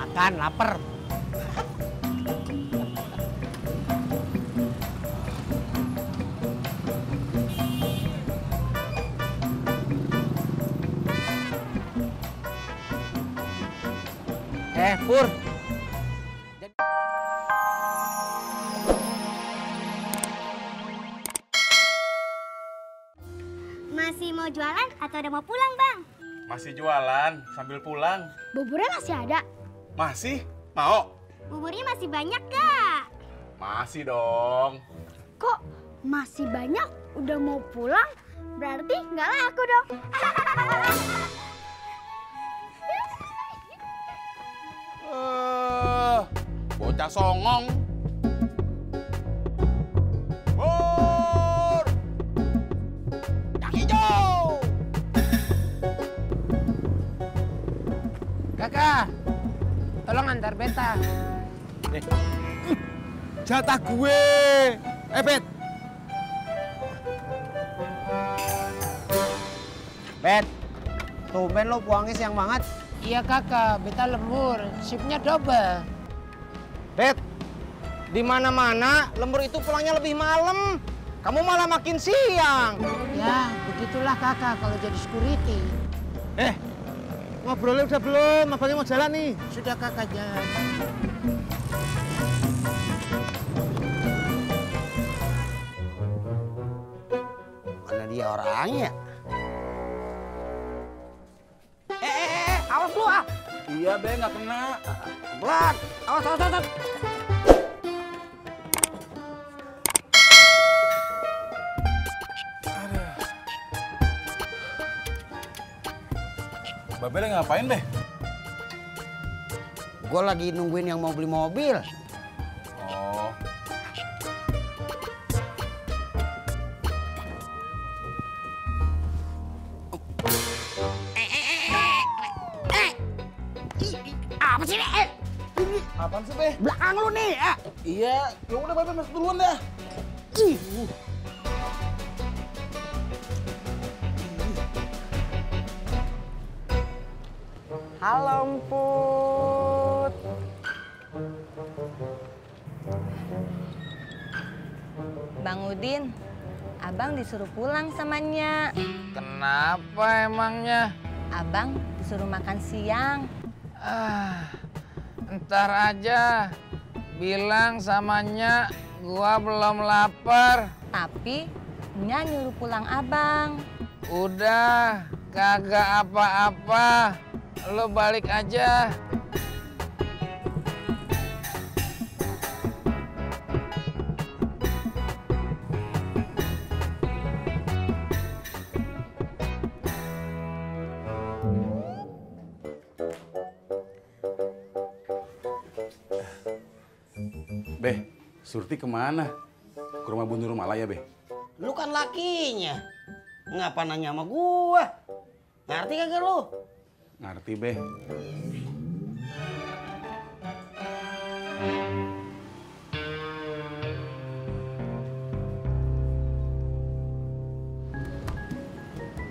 Makan, lapar. Pur. Masih mau jualan atau udah mau pulang, Bang? Masih jualan sambil pulang. Buburnya masih ada? Masih? Mau? Buburnya masih banyak gak? Masih dong. Kok masih banyak? Udah mau pulang? Berarti nggak laku dong. Bocah songong. Pur! Yang hijau! Kakak, tolong antar beta. Jatah gue. Bet. Bet, tumben lo puangnya siang banget. Iya kakak, beta lembur, shiftnya double. Bet, di mana-mana lembur itu pulangnya lebih malam. Kamu malah makin siang. Ya, begitulah kakak kalau jadi security. Ngobrolnya udah belum? Abangnya mau jalan nih. Sudah kakak jalan. Mana dia orangnya? Awas lu ah. Iya, Be, nggak kena. Belat. Awas. Babel ngapain, Be? Gue lagi nungguin yang mau beli mobil. Oh. Apa sih, Nek? Apaan sih, Be? Belakang lu nih. Iya, ya udah Babel masuk duluan dah. Halo, Emput. Bang Udin, abang disuruh pulang sama Nya. Kenapa emangnya? Abang disuruh makan siang. Ntar aja. Bilang sama Nya, gua belum lapar. Tapi Nya nyuruh pulang abang. Udah, kagak apa-apa. Lo balik aja. Be, Surti kemana? Ke rumah Bu Nurmalaya, Be? Lu kan lakinya. Ngapa nanya sama gua? Ngerti kagak lu? Ngerti, Be.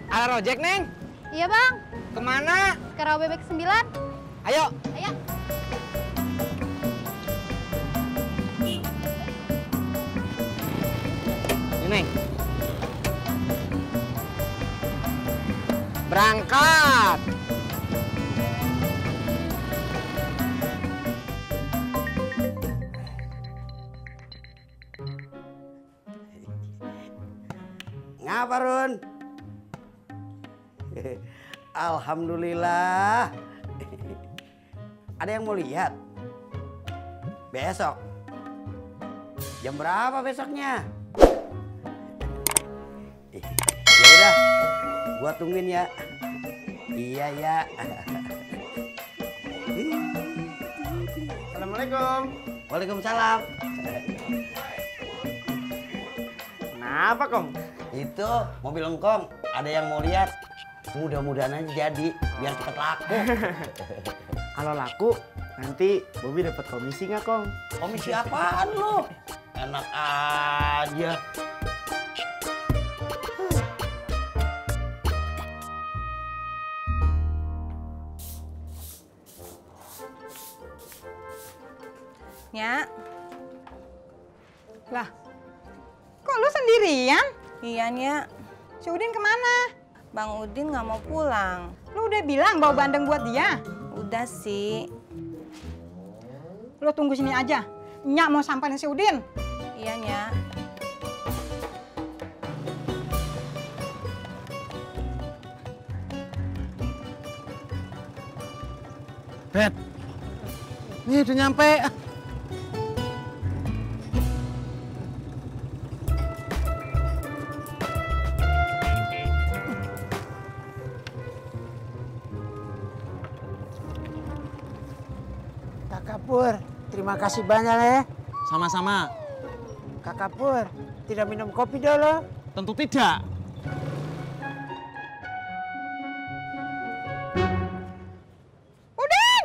Ada ojek, Neng? Iya, Bang. Kemana? Ke Rawa Bebek 9. Ayo. Ayo. Ini, Neng. Berangkat. Ngapa, Run? Alhamdulillah. Ada yang mau lihat? Besok. Jam berapa besoknya? Ya udah, gua tungguin ya. Iya ya. Assalamualaikum. Waalaikumsalam. Kenapa, Kong? Itu mobil engkong, ada yang mau lihat. Mudah-mudahan aja jadi, biar cepet laku. Kalau laku, nanti Bobi dapat komisi nggak, Kong? Komisi apaan lu? Enak aja. Nya. Lah, kok lu sendirian? Iya, Nya. Si Udin kemana? Bang Udin nggak mau pulang. Lu udah bilang bawa bandeng buat dia? Udah sih. Lu tunggu sini aja. Nyak mau samperin si Udin. Iya, Nya. Bet, nih udah nyampe. Kakak Pur, terima kasih banyak ya. Sama-sama. Kakak Pur, tidak minum kopi dulu? Tentu tidak. Udin!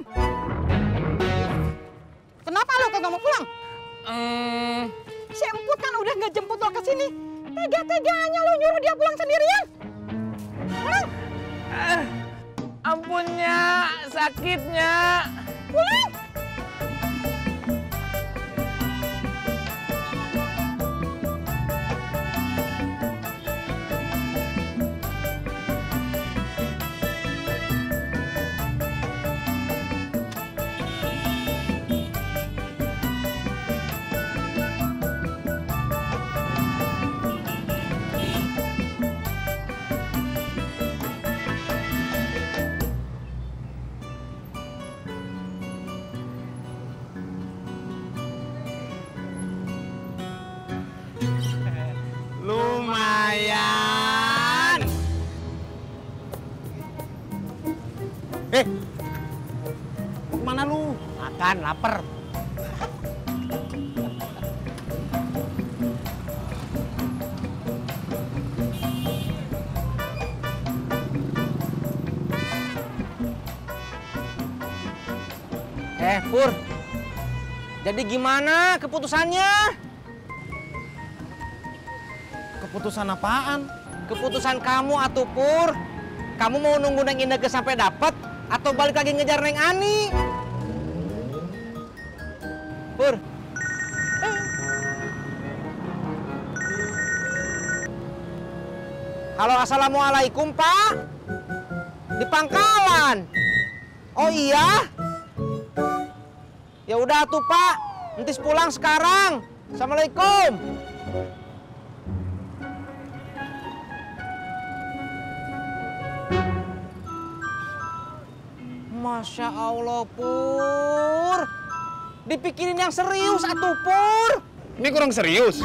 Kenapa lu kagak mau pulang? Si Emput kan udah nggak jemput lo ke sini. Tega-teganya lu nyuruh dia pulang sendirian. Pulang! Ampunnya, sakitnya. Pulang! Lumayan. Mau kemana lu? Makan, lapar. Pur. Jadi gimana keputusannya? Keputusan apaan? Keputusan kamu atuh Pur. Kamu mau nunggu Neng Ineke sampai dapat atau balik lagi ngejar Neng Ani? Pur. Halo, assalamualaikum Pak. Di pangkalan. Oh iya? Ya udah tuh Pak. Entis pulang sekarang. Assalamualaikum. Masya Allah Pur. Dipikirin yang serius atuh Pur. Ini kurang serius.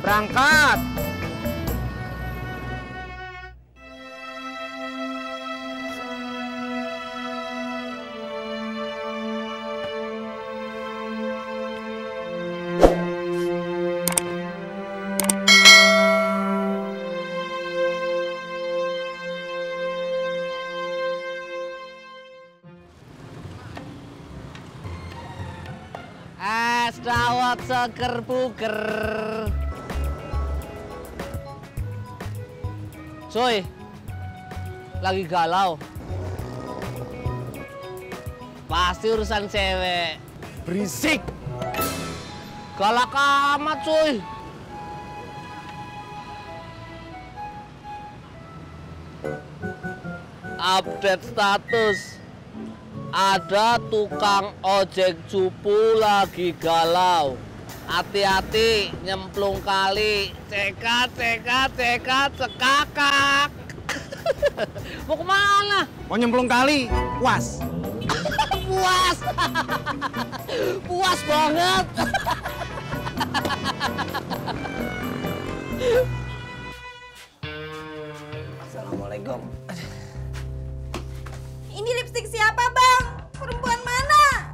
Berangkat. Es dawet seger buger. Soy, lagi galau. Pasti urusan cewek. Berisik. Galak amat, cuy. Update status. Ada tukang ojek cupu lagi galau. Hati-hati nyemplung kali. Cekat, cekakak. Mau kemana? Mau nyemplung kali. Puas. Puas. Puas banget. Assalamualaikum. Ini lipstik siapa, Bang? Perempuan mana?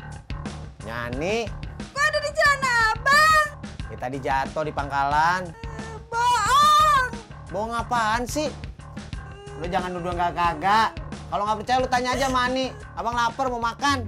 Nyani, Kok ada di celana Abang? ya tadi jatuh di pangkalan. Bohong! Bohong apaan sih? Lu jangan nuduh kagak. Kalau nggak percaya lu tanya aja sama Ani. Abang lapar mau makan.